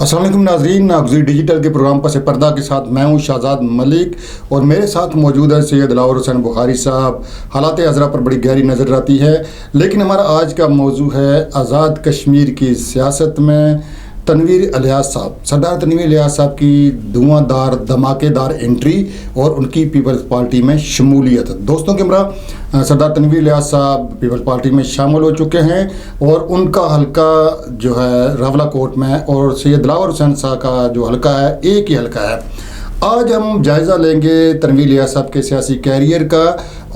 السلام علیکم ناظرین، ناگزیر ڈیجیٹل کے پروگرام پس پردہ کے ساتھ میں ہوں شہزاد ملک اور میرے ساتھ موجود ہے سید دلاور حسین بخاری صاحب۔ حالات عذرا پر بڑی گہری نظر آتی ہے، لیکن ہمارا آج کا موضوع ہے آزاد کشمیر کی سیاست میں تنویر الیاس صاحب۔ سردار تنویر الیاس صاحب کی دھواں دار دھماکے دار انٹری اور ان کی پیپلز پارٹی میں شمولیت۔ دوستوں کے ہمراہ سردار تنویر الیاس صاحب پیپلز پارٹی میں شامل ہو چکے ہیں اور ان کا حلقہ جو ہے راولہ کوٹ میں، اور سید دلاور حسین صاحب کا جو حلقہ ہے ایک ہی حلقہ ہے۔ آج ہم جائزہ لیں گے تنویر الیاس صاحب کے سیاسی کیریئر کا،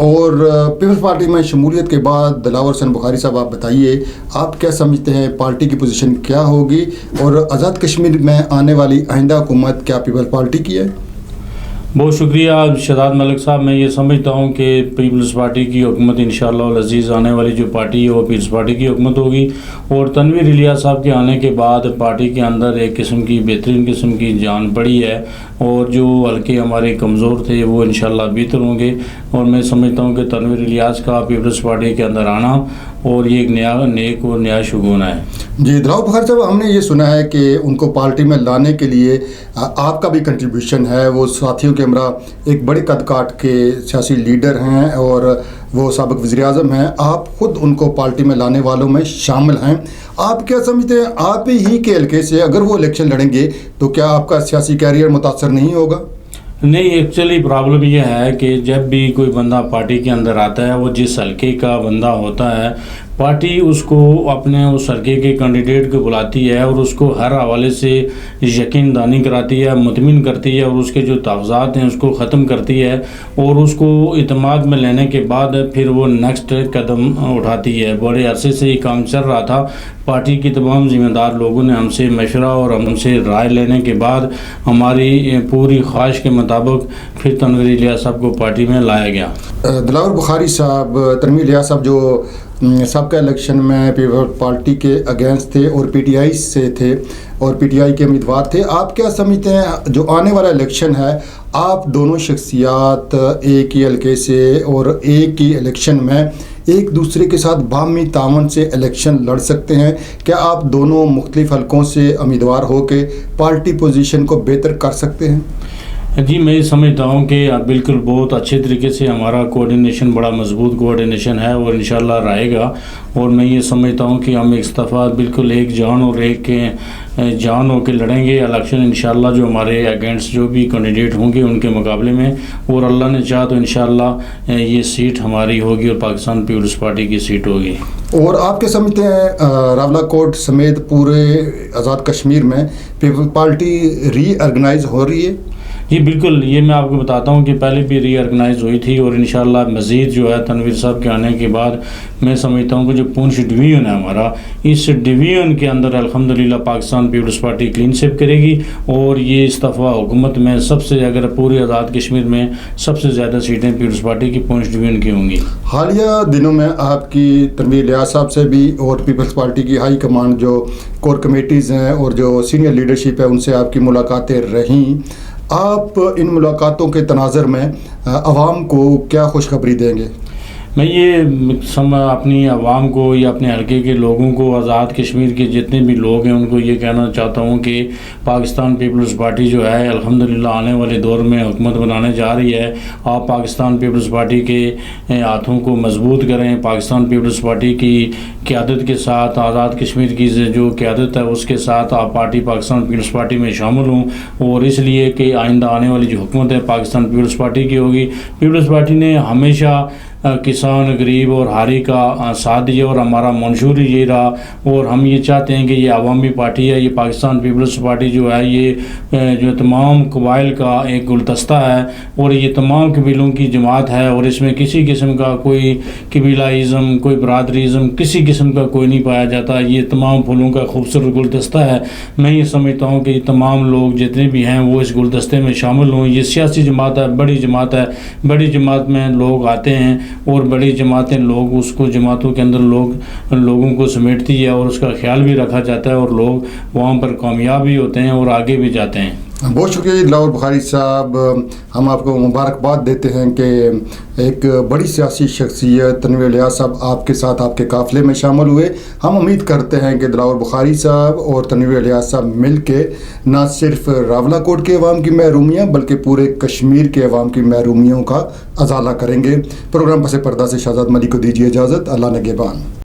اور پیپلز پارٹی میں شمولیت کے بعد دلاور حسین بخاری صاحب آپ بتائیے آپ کیا سمجھتے ہیں، پارٹی کی پوزیشن کیا ہوگی اور آزاد کشمیر میں آنے والی آئندہ حکومت کیا پیپلز پارٹی کی ہے؟ بہت شکریہ شہزاد ملک صاحب۔ میں یہ سمجھتا ہوں کہ پیپلز پارٹی کی حکومت انشاءاللہ العزیز آنے والی جو پارٹی ہے وہ پیپلز پارٹی کی حکومت ہوگی، اور تنویر الیاس صاحب کے آنے کے بعد پارٹی کے اندر ایک قسم کی بہترین قسم کی جان پڑی ہے، اور جو حلقے ہمارے کمزور تھے وہ انشاءاللہ بہتر ہوں گے، اور میں سمجھتا ہوں کہ تنویر الیاس کا پیپلز پارٹی کے اندر آنا اور یہ ایک نیک اور نیا شگون ہے۔ جی دلاور بخاری صاحب، ہم نے یہ سنا ہے کہ ان کو پارٹی میں لانے کے لیے آپ کا بھی کنٹریبیوشن ہے، وہ ساتھیوں کے ہمراہ ایک بڑے قد کاٹ کے سیاسی لیڈر ہیں اور وہ سابق وزیر اعظم ہیں، آپ خود ان کو پارٹی میں لانے والوں میں شامل ہیں۔ آپ کیا سمجھتے ہیں آپ ہی کے حلقے سے اگر وہ الیکشن لڑیں گے تو کیا آپ کا سیاسی کیریئر متاثر نہیں ہوگا؟ نہیں، ایکچولی پرابلم یہ ہے کہ جب بھی کوئی بندہ پارٹی کے اندر آتا ہے، وہ جس حلقے کا بندہ ہوتا ہے، پارٹی اس کو اپنے اس حلقے کے کینڈیڈیٹ کو بلاتی ہے اور اس کو ہر حوالے سے یقین دانی کراتی ہے، مطمئن کرتی ہے، اور اس کے جو تحفظات ہیں اس کو ختم کرتی ہے، اور اس کو اعتماد میں لینے کے بعد پھر وہ نیکسٹ قدم اٹھاتی ہے۔ بڑے عرصے سے یہ کام چل رہا تھا، پارٹی کی تمام ذمہ دار لوگوں نے ہم سے مشورہ اور ہم سے رائے لینے کے بعد ہماری پوری خواہش کے مطابق پھر تنویر الیاس صاحب کو پارٹی میں لایا گیا۔ دلاور بخاری صاحب، تنویر الیاس صاحب جو سابقہ الیکشن میں پیپلز پارٹی کے اگینسٹ تھے اور پی ٹی آئی سے تھے اور پی ٹی آئی کے امیدوار تھے، آپ کیا سمجھتے ہیں جو آنے والا الیکشن ہے، آپ دونوں شخصیات ایک ہی حلقے سے اور ایک ہی الیکشن میں ایک دوسرے کے ساتھ باہمی تعاون سے الیکشن لڑ سکتے ہیں؟ کیا آپ دونوں مختلف حلقوں سے امیدوار ہو کے پارٹی پوزیشن کو بہتر کر سکتے ہیں؟ جی، میں یہ سمجھتا ہوں کہ بالکل بہت اچھے طریقے سے ہمارا کوارڈینیشن بڑا مضبوط کوارڈینیشن ہے اور انشاءاللہ رہے گا، اور میں یہ سمجھتا ہوں کہ ہم ایک دفعہ بالکل ایک جان اور ایک جان ہو کے لڑیں گے الیکشن انشاءاللہ، جو ہمارے اگینسٹ جو بھی کینڈیڈیٹ ہوں گے ان کے مقابلے میں، اور اللہ نے چاہا تو انشاءاللہ یہ سیٹ ہماری ہوگی اور پاکستان پیپلز پارٹی کی سیٹ ہوگی۔ اور آپ کیا سمجھتے ہیں راولہ کوٹ سمیت پورے آزاد کشمیر میں پیپلز پارٹی ری آرگنائز ہو رہی ہے؟ جی بالکل، یہ میں آپ کو بتاتا ہوں کہ پہلے بھی ری آرگنائز ہوئی تھی، اور انشاءاللہ مزید جو ہے تنویر صاحب کے آنے کے بعد میں سمجھتا ہوں کہ جو پونچھ ڈویژن ہے ہمارا، اس ڈویژن کے اندر الحمدللہ پاکستان پیپلز پارٹی کلین سویپ کرے گی، اور یہ اس دفعہ حکومت میں سب سے، اگر پورے آزاد کشمیر میں سب سے زیادہ سیٹیں پیپلز پارٹی کی پونچھ ڈویژن کی ہوں گی۔ حالیہ دنوں میں آپ کی تنویر الیاس صاحب سے بھی اور پیپلز پارٹی کی ہائی کمانڈ جو کور کمیٹیز ہیں اور جو سینئر لیڈرشپ ہے ان سے آپ کی ملاقاتیں رہیں، آپ ان ملاقاتوں کے تناظر میں عوام کو کیا خوشخبری دیں گے؟ میں یہ اپنی عوام کو یا اپنے حلقے کے لوگوں کو، آزاد کشمیر کے جتنے بھی لوگ ہیں ان کو یہ کہنا چاہتا ہوں کہ پاکستان پیپلز پارٹی جو ہے الحمدللہ آنے والے دور میں حکومت بنانے جا رہی ہے۔ آپ پاکستان پیپلز پارٹی کے ہاتھوں کو مضبوط کریں، پاکستان پیپلز پارٹی کی قیادت کے ساتھ، آزاد کشمیر کی جو قیادت ہے اس کے ساتھ آپ پاکستان پیپلز پارٹی میں شامل ہوں، اور اس لیے کہ آئندہ آنے والی جو حکومت ہے پاکستان پیپلز پارٹی کی ہوگی۔ پیپلز پارٹی نے ہمیشہ کسان، غریب اور حاری کا ساتھ دیا، اور ہمارا منشور یہ رہا، اور ہم یہ چاہتے ہیں کہ یہ عوامی پارٹی ہے، یہ پاکستان پیپلز پارٹی جو ہے یہ جو تمام قبائل کا ایک گلدستہ ہے، اور یہ تمام قبیلوں کی جماعت ہے، اور اس میں کسی قسم کا کوئی قبیلائزم، کوئی برادریزم کسی قسم کا کوئی نہیں پایا جاتا، یہ تمام پھولوں کا خوبصورت گلدستہ ہے۔ میں یہ سمجھتا ہوں کہ یہ تمام لوگ جتنے بھی ہیں وہ اس گلدستے میں شامل ہوں۔ یہ سیاسی جماعت ہے، بڑی جماعت ہے، بڑی جماعت میں لوگ آتے ہیں، اور بڑی جماعتیں لوگ اس کو جماعتوں کے اندر لوگوں کو سمیٹتی ہے، اور اس کا خیال بھی رکھا جاتا ہے، اور لوگ وہاں پر کامیاب بھی ہوتے ہیں اور آگے بھی جاتے ہیں۔ بہت شکریہ جی دلاور بخاری صاحب. ہم آپ کو مبارکباد دیتے ہیں کہ ایک بڑی سیاسی شخصیت تنویر الیاس صاحب آپ کے ساتھ آپ کے قافلے میں شامل ہوئے. ہم امید کرتے ہیں کہ دلاور بخاری صاحب اور تنویر الیاس صاحب مل کے نہ صرف راولہ کوٹ کے عوام کی محرومیاں بلکہ پورے کشمیر کے عوام کی محرومیوں کا ازالہ کریں گے. پروگرام پس پردہ سے شہزاد ملک کو دیجیے اجازت. اللہ نگہبان.